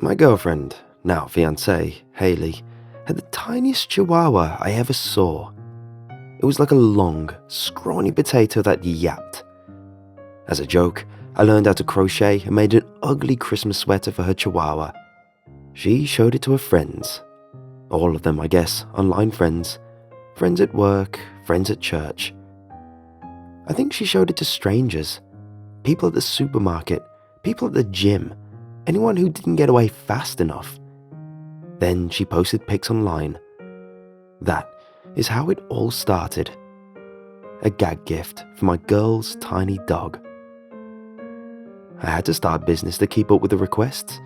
My girlfriend, now fiancée, Hayley, had the tiniest chihuahua I ever saw. It was like a long, scrawny potato that yapped. As a joke, I learned how to crochet and made an ugly Christmas sweater for her chihuahua. She showed it to her friends. All of them, I guess, online friends. Friends at work, friends at church. I think she showed it to strangers. People at the supermarket, people at the gym, anyone who didn't get away fast enough. Then she posted pics online. That is how it all started. A gag gift for my girl's tiny dog. I had to start business to keep up with the requests.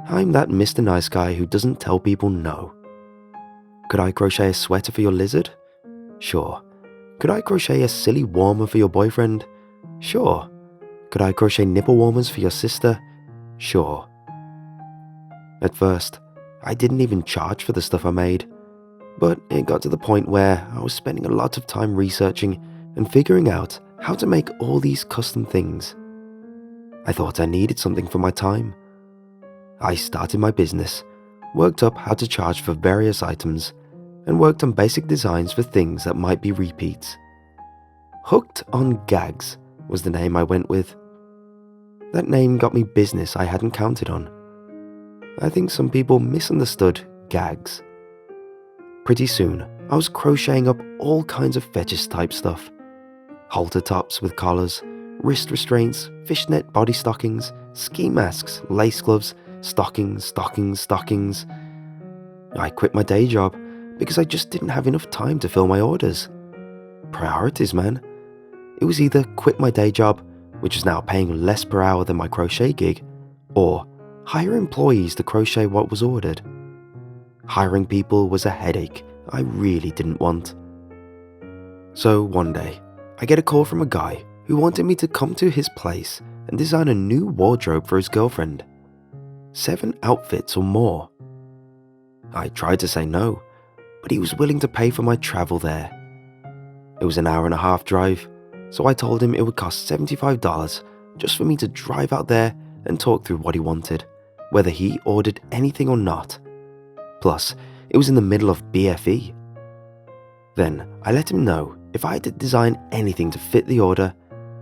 I'm that Mr. Nice Guy who doesn't tell people no. Could I crochet a sweater for your lizard? Sure. Could I crochet a silly warmer for your boyfriend? Sure. Could I crochet nipple warmers for your sister? Sure. At first, I didn't even charge for the stuff I made, but it got to the point where I was spending a lot of time researching and figuring out how to make all these custom things. I thought I needed something for my time. I started my business, worked up how to charge for various items, and worked on basic designs for things that might be repeats. Hooked on Gags was the name I went with. That name got me business I hadn't counted on. I think some people misunderstood Gags. Pretty soon, I was crocheting up all kinds of fetish type stuff. Halter tops with collars, wrist restraints, fishnet body stockings, ski masks, lace gloves, stockings. I quit my day job because I just didn't have enough time to fill my orders. Priorities, man. It was either quit my day job, which was now paying less per hour than my crochet gig, or hire employees to crochet what was ordered. Hiring people was a headache I really didn't want. So one day, I get a call from a guy who wanted me to come to his place and design a new wardrobe for his girlfriend. 7 outfits or more. I tried to say no, but he was willing to pay for my travel there. It was an hour-and-a-half drive, so I told him it would cost $75 just for me to drive out there and talk through what he wanted, whether he ordered anything or not. Plus, it was in the middle of BFE. Then I let him know if I had to design anything to fit the order,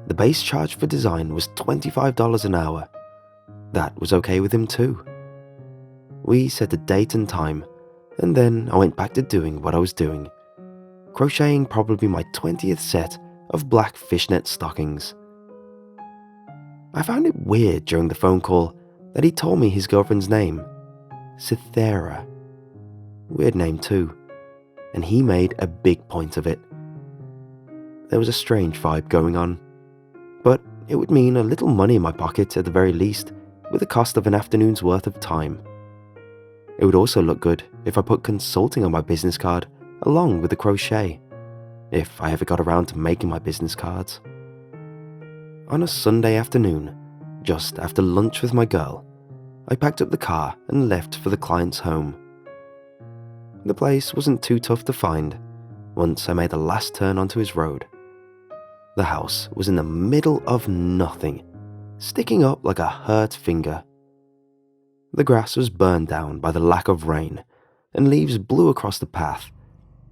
the base charge for design was $25 an hour. That was okay with him too. We set a date and time, and then I went back to doing what I was doing, crocheting probably my 20th set of black fishnet stockings. I found it weird during the phone call that he told me his girlfriend's name, Cythera. Weird name too, and he made a big point of it. There was a strange vibe going on, but it would mean a little money in my pocket at the very least, with the cost of an afternoon's worth of time. It would also look good if I put consulting on my business card along with the crochet, if I ever got around to making my business cards. On a Sunday afternoon, just after lunch with my girl, I packed up the car and left for the client's home. The place wasn't too tough to find once I made the last turn onto his road. The house was in the middle of nothing, sticking up like a hurt finger. The grass was burned down by the lack of rain, and leaves blew across the path,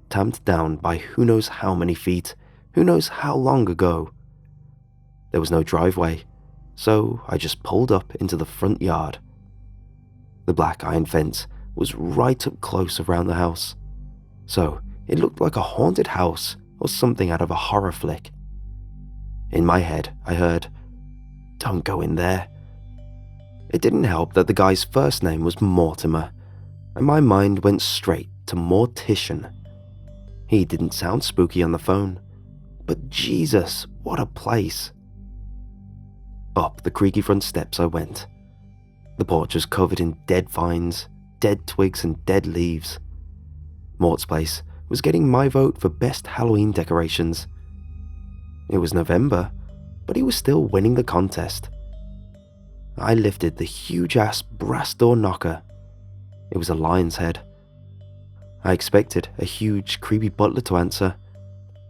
tamped down by who knows how many feet, who knows how long ago. There was no driveway, so I just pulled up into the front yard. The black iron fence was right up close around the house, so it looked like a haunted house or something out of a horror flick. In my head, I heard, "Don't go in there." It didn't help that the guy's first name was Mortimer, and my mind went straight to Mortician. He didn't sound spooky on the phone, but Jesus, what a place. Up the creaky front steps I went. The porch was covered in dead vines, dead twigs and dead leaves. Mort's place was getting my vote for best Halloween decorations. It was November, but he was still winning the contest. I lifted the huge-ass brass door knocker. It was a lion's head. I expected a huge, creepy butler to answer,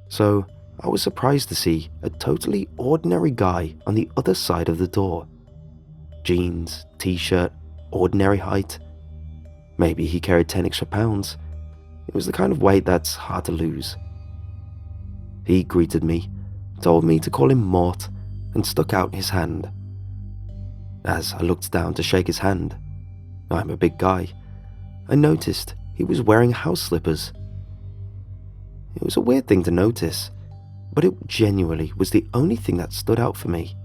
so I was surprised to see a totally ordinary guy on the other side of the door. Jeans, t-shirt, ordinary height. Maybe he carried 10 extra pounds. It was the kind of weight that's hard to lose. He greeted me, told me to call him Mort, and stuck out his hand. As I looked down to shake his hand, I'm a big guy, I noticed he was wearing house slippers. It was a weird thing to notice, but it genuinely was the only thing that stood out for me.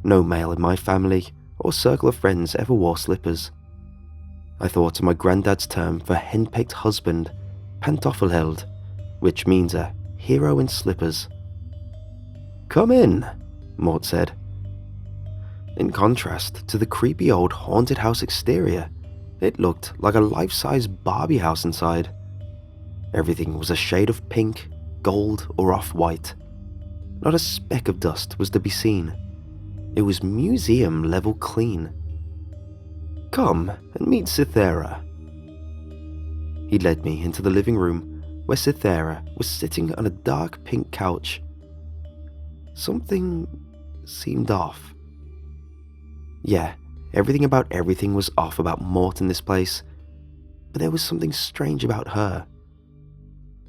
No male in my family or circle of friends ever wore slippers. I thought of my granddad's term for henpecked husband, pantoffelheld, which means a hero in slippers. "Come in," Mort said. In contrast to the creepy old haunted house exterior, it looked like a life-size Barbie house inside. Everything was a shade of pink, gold, or off-white. Not a speck of dust was to be seen. It was museum-level clean. "Come and meet Cythera." He led me into the living room where Cythera was sitting on a dark pink couch. Something seemed off. Yeah, everything about everything was off about Mort in this place, but there was something strange about her.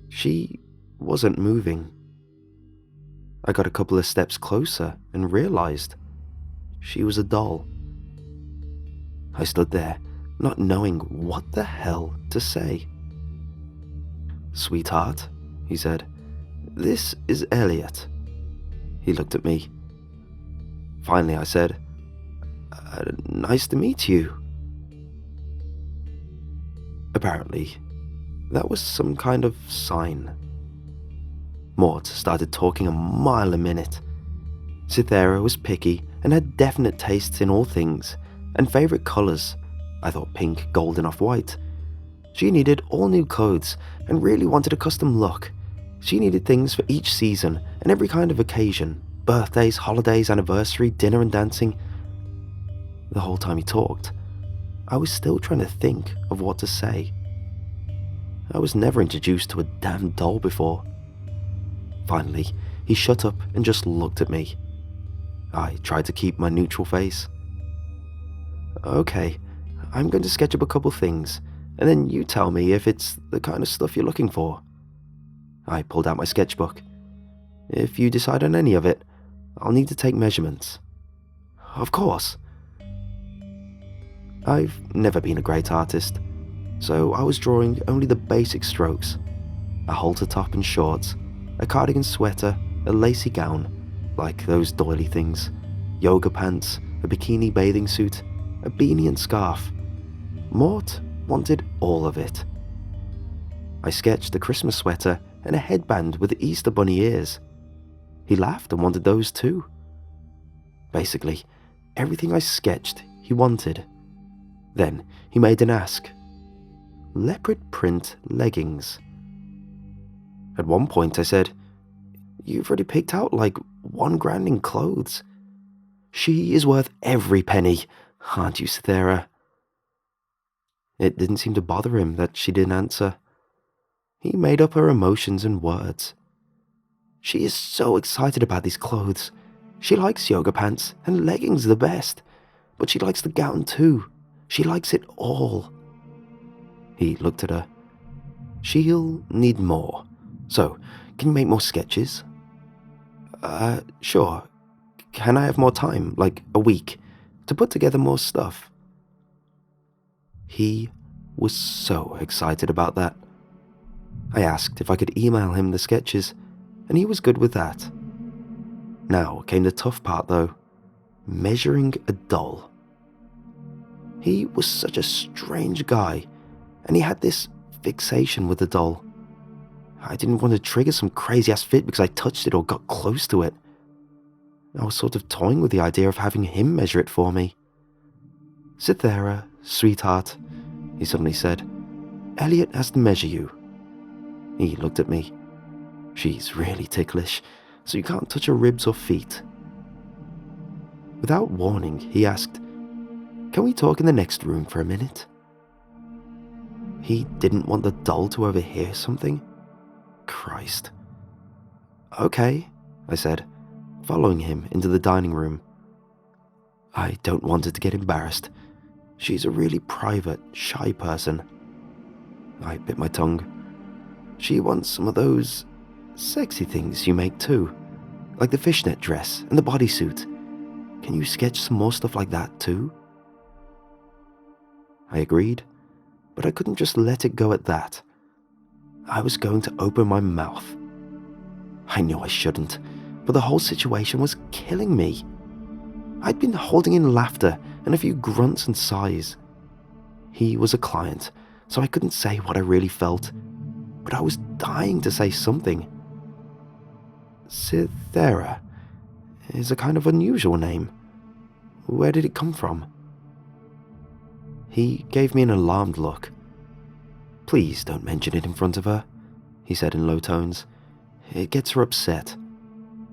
She wasn't moving. I got a couple of steps closer and realized she was a doll. I stood there, not knowing what the hell to say. "Sweetheart," he said, "this is Elliot." He looked at me. Finally, I said, "Nice to meet you." Apparently, that was some kind of sign. Mort started talking a mile a minute. Cythera was picky and had definite tastes in all things, and favourite colours. I thought pink, gold and off-white. She needed all new clothes and really wanted a custom look. She needed things for each season and every kind of occasion. Birthdays, holidays, anniversary, dinner and dancing. The whole time he talked, I was still trying to think of what to say. I was never introduced to a damn doll before. Finally, he shut up and just looked at me. I tried to keep my neutral face. "Okay, I'm going to sketch up a couple things, and then you tell me if it's the kind of stuff you're looking for." I pulled out my sketchbook. "If you decide on any of it, I'll need to take measurements." "Of course." I've never been a great artist, so I was drawing only the basic strokes. A halter top and shorts, a cardigan sweater, a lacy gown, like those doily things, yoga pants, a bikini bathing suit, a beanie and scarf. Mort wanted all of it. I sketched a Christmas sweater and a headband with Easter bunny ears. He laughed and wanted those too. Basically, everything I sketched he wanted. Then he made an ask. Leopard print leggings. At one point I said, "You've already picked out like $1,000 in clothes. She is worth every penny, aren't you, Cythera?" It didn't seem to bother him that she didn't answer. He made up her emotions in words. "She is so excited about these clothes. She likes yoga pants and leggings the best, but she likes the gown too. She likes it all." He looked at her. "She'll need more. So, can you make more sketches?" Sure. Can I have more time, like a week, to put together more stuff?" He was so excited about that. I asked if I could email him the sketches, and he was good with that. Now came the tough part though, measuring a doll. He was such a strange guy, and he had this fixation with the doll. I didn't want to trigger some crazy-ass fit because I touched it or got close to it. I was sort of toying with the idea of having him measure it for me. "Cythera, sweetheart," he suddenly said, "Elliot has to measure you." He looked at me. "She's really ticklish, so you can't touch her ribs or feet." Without warning, he asked, "Can we talk in the next room for a minute?" He didn't want the doll to overhear something? Christ. "Okay," I said, following him into the dining room. I don't want her to get embarrassed. She's a really private, shy person. I bit my tongue. She wants some of those sexy things you make too, like the fishnet dress and the bodysuit. Can you sketch some more stuff like that too? I agreed, but I couldn't just let it go at that. I was going to open my mouth. I knew I shouldn't, but the whole situation was killing me. I'd been holding in laughter and a few grunts and sighs. He was a client, so I couldn't say what I really felt, but I was dying to say something. Cythera is a kind of unusual name. Where did it come from? He gave me an alarmed look. Please don't mention it in front of her, he said in low tones. It gets her upset.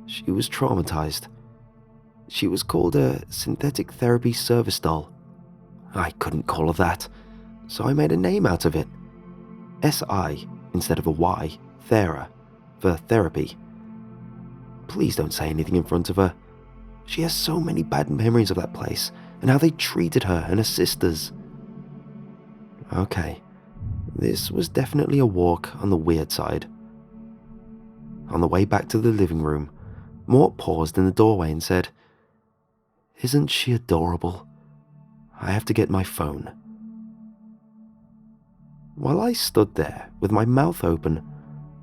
She was traumatized. She was called a synthetic therapy service doll. I couldn't call her that, so I made a name out of it. S-I instead of a Y, Thera, for therapy. Please don't say anything in front of her. She has so many bad memories of that place and how they treated her and her sisters. Okay, this was definitely a walk on the weird side. On the way back to the living room, Mort paused in the doorway and said, "Isn't she adorable? I have to get my phone." While I stood there with my mouth open,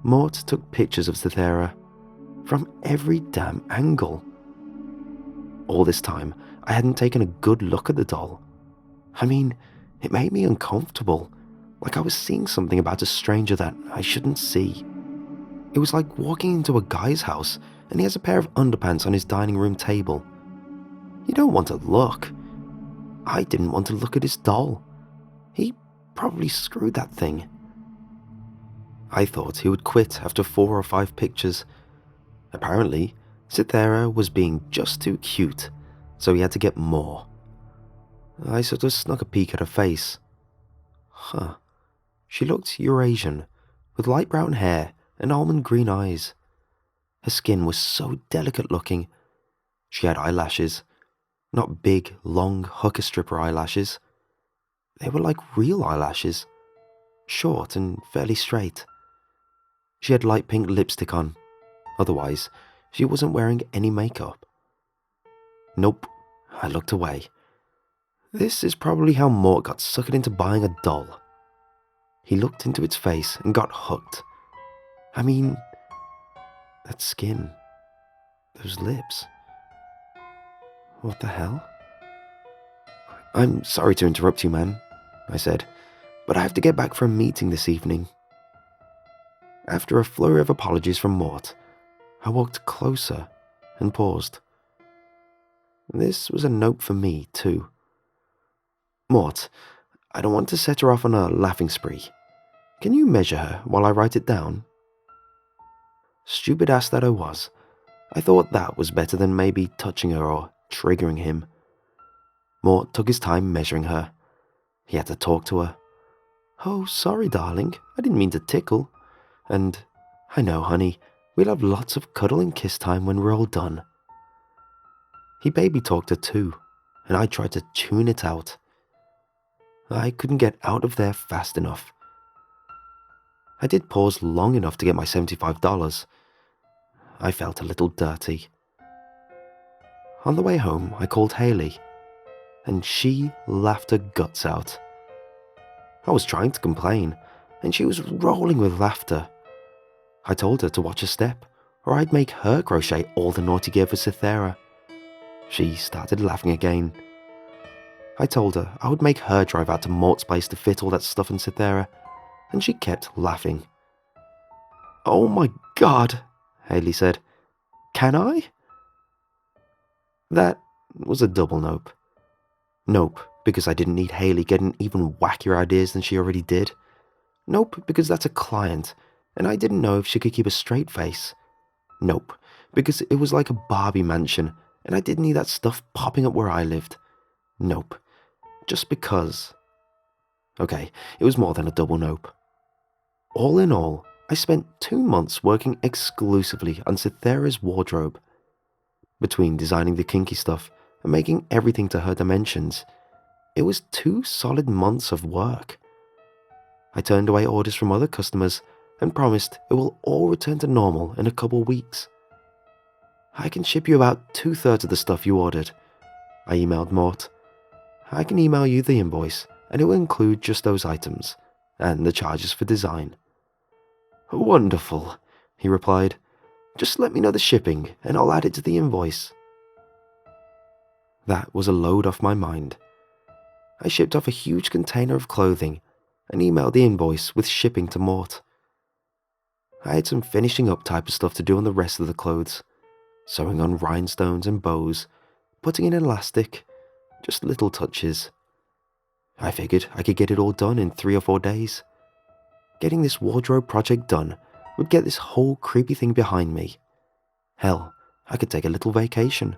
Mort took pictures of Cythera from every damn angle. All this time, I hadn't taken a good look at the doll. I mean, it made me uncomfortable, like I was seeing something about a stranger that I shouldn't see. It was like walking into a guy's house and he has a pair of underpants on his dining room table. You don't want to look. I didn't want to look at his doll. He probably screwed that thing. I thought he would quit after 4 or 5 pictures. Apparently, Cythera was being just too cute, so he had to get more. I sort of snuck a peek at her face. Huh. She looked Eurasian, with light brown hair and almond green eyes. Her skin was so delicate looking. She had eyelashes, not big, long, hooker stripper eyelashes. They were like real eyelashes, short and fairly straight. She had light pink lipstick on. Otherwise, she wasn't wearing any makeup. Nope, I looked away. This is probably how Mort got suckered into buying a doll. He looked into its face and got hooked. I mean, that skin, those lips. What the hell? "I'm sorry to interrupt you, man," I said, "but I have to get back for a meeting this evening." After a flurry of apologies from Mort, I walked closer and paused. This was a note for me, too. "Mort, I don't want to set her off on a laughing spree. Can you measure her while I write it down?" Stupid ass that I was, I thought that was better than maybe touching her or triggering him. Mort took his time measuring her. He had to talk to her. "Oh, sorry, darling. I didn't mean to tickle. And I know, honey, we'll have lots of cuddle and kiss time when we're all done." He baby talked her too, and I tried to tune it out. I couldn't get out of there fast enough. I did pause long enough to get my $75. I felt a little dirty. On the way home, I called Haley, and she laughed her guts out. I was trying to complain, and she was rolling with laughter. I told her to watch her step, or I'd make her crochet all the naughty gear for Cythera. She started laughing again. I told her I would make her drive out to Mort's place to fit all that stuff in Cythera, and she kept laughing. "Oh my God," Haley said. "Can I?" That was a double nope. Nope, because I didn't need Haley getting even wackier ideas than she already did. Nope, because that's a client, and I didn't know if she could keep a straight face. Nope, because it was like a Barbie mansion, and I didn't need that stuff popping up where I lived. Nope, just because. Okay, it was more than a double nope. All in all, I spent 2 months working exclusively on Cythera's wardrobe. Between designing the kinky stuff and making everything to her dimensions, It was 2 solid months of work. I turned away orders from other customers and promised it will all return to normal in a couple weeks. I can ship you about 2/3 of the stuff you ordered, I emailed Mort. I can email you the invoice and it will include just those items and the charges for design. Wonderful, he replied. Just let me know the shipping and I'll add it to the invoice. That was a load off my mind. I shipped off a huge container of clothing and emailed the invoice with shipping to Mort. I had some finishing up type of stuff to do on the rest of the clothes, sewing on rhinestones and bows, putting in elastic, just little touches. I figured I could get it all done in 3 or 4 days. Getting this wardrobe project done would get this whole creepy thing behind me. Hell, I could take a little vacation.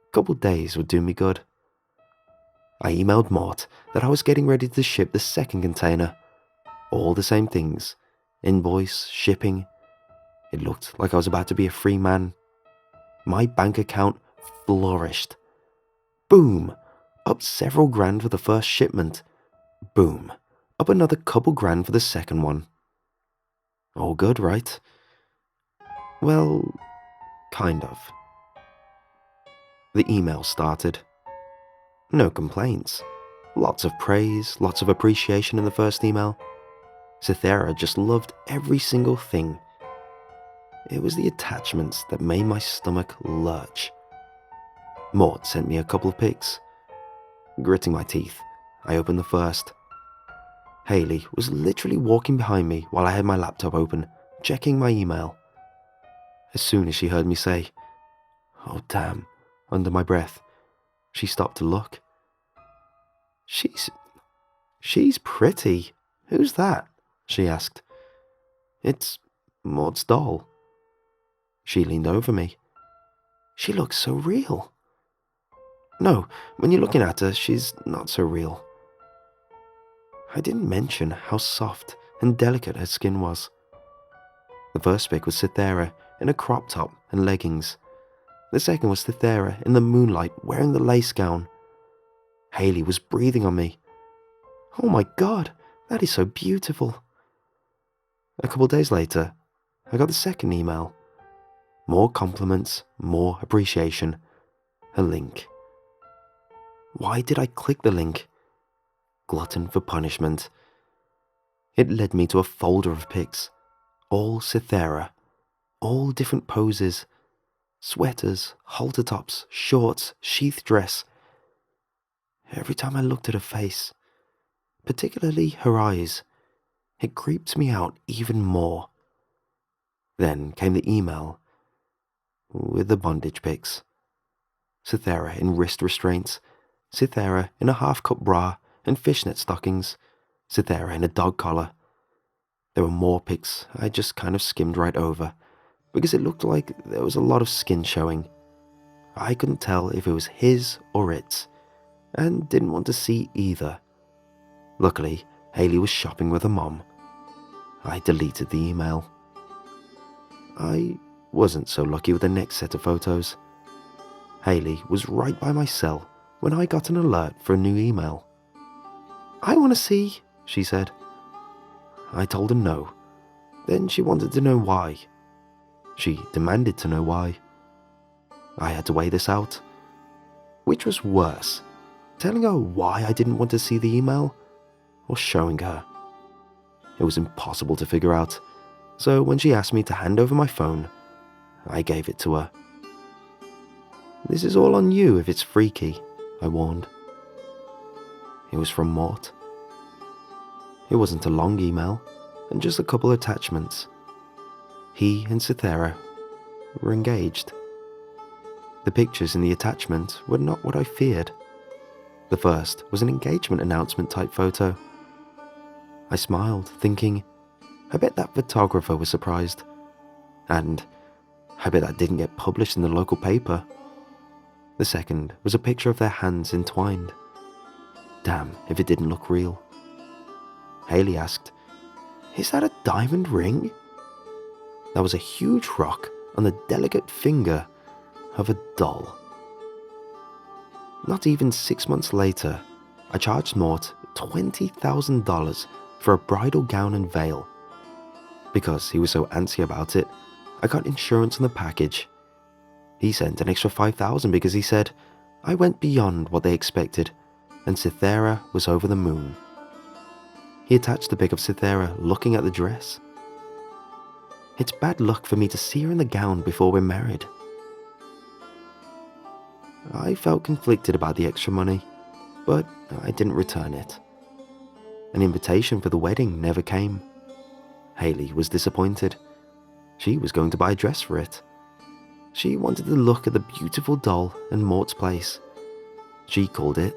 A couple days would do me good. I emailed Mort that I was getting ready to ship the second container. All the same things. Invoice, shipping. It looked like I was about to be a free man. My bank account flourished. Boom! Up several grand for the first shipment. Boom! Up another couple grand for the second one. All good, right? Well, kind of. The email started. No complaints. Lots of praise, lots of appreciation in the first email. Cythera just loved every single thing. It was the attachments that made my stomach lurch. Mort sent me a couple of pics. Gritting my teeth, I opened the first. Hayley was literally walking behind me while I had my laptop open, checking my email. As soon as she heard me say, "Oh damn," under my breath, she stopped to look. She's pretty. Who's that?" she asked. "It's Maud's doll." She leaned over me. "She looks so real." "No, when you're looking at her, she's not so real." I didn't mention how soft and delicate her skin was. The first pic was Cythera in a crop top and leggings. The second was Cythera in the moonlight wearing the lace gown. Hayley was breathing on me. "Oh my god, that is so beautiful." A couple days later, I got the second email. More compliments, more appreciation. A link. Why did I click the link? Glutton for punishment. It led me to a folder of pics. All Cythera. All different poses. Sweaters, halter tops, shorts, sheath dress. Every time I looked at her face, particularly her eyes, it creeped me out even more. Then came the email with the bondage pics. Cythera in wrist restraints, Cythera in a half-cut bra and fishnet stockings, Cythera in a dog collar. There were more pics I just kind of skimmed right over, because it looked like there was a lot of skin showing. I couldn't tell if it was his or its, and didn't want to see either. Luckily, Hayley was shopping with her mom. I deleted the email. I wasn't so lucky with the next set of photos. Hayley was right by my cell when I got an alert for a new email. "I want to see," she said. I told her no. Then she wanted to know why. She demanded to know why. I had to weigh this out. Which was worse, telling her why I didn't want to see the email, or showing her? It was impossible to figure out, so when she asked me to hand over my phone, I gave it to her. "This is all on you if it's freaky," I warned. It was from Mort. It wasn't a long email, and just a couple attachments. He and Cythera were engaged. The pictures in the attachment were not what I feared. The first was an engagement announcement type photo. I smiled, thinking, I bet that photographer was surprised. And I bet that didn't get published in the local paper. The second was a picture of their hands entwined. Damn if it didn't look real. Hayley asked, "Is that a diamond ring?" That was a huge rock on the delicate finger of a doll. Not even 6 months later, I charged Mort $20,000 for a bridal gown and veil. Because he was so antsy about it, I got insurance on the package. He sent an extra $5,000 because he said I went beyond what they expected and Cythera was over the moon. He attached the pic of Cythera looking at the dress. It's bad luck for me to see her in the gown before we're married. I felt conflicted about the extra money, but I didn't return it. An invitation for the wedding never came. Haley was disappointed. She was going to buy a dress for it. She wanted to look at the beautiful doll in Mort's place. She called it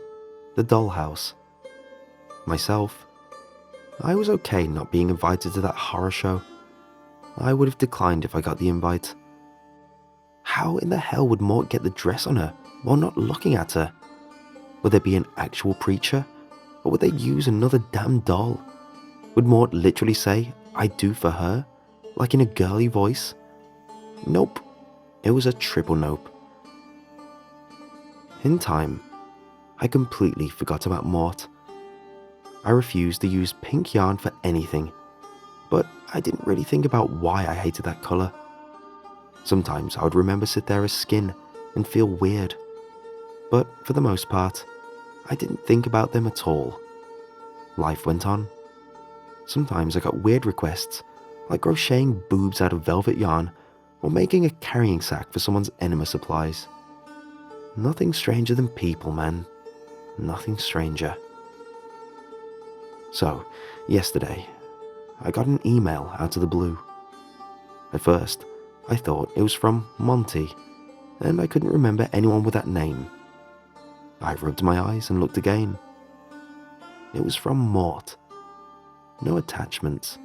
the dollhouse. Myself, I was okay not being invited to that horror show. I would have declined if I got the invite. How in the hell would Mort get the dress on her while not looking at her? Would there be an actual preacher? Or would they use another damn doll? Would Mort literally say, "I do" for her? Like in a girly voice? Nope. It was a triple nope. In time, I completely forgot about Mort. I refused to use pink yarn for anything, but I didn't really think about why I hated that colour. Sometimes I would remember Cythera's skin and feel weird, but for the most part, I didn't think about them at all. Life went on. Sometimes I got weird requests, like crocheting boobs out of velvet yarn or making a carrying sack for someone's enema supplies. Nothing stranger than people, man. Nothing stranger. So, yesterday, I got an email out of the blue. At first, I thought it was from Monty, and I couldn't remember anyone with that name. I rubbed my eyes and looked again. It was from Mort. No attachments.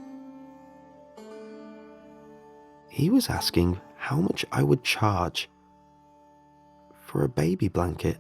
He was asking how much I would charge for a baby blanket.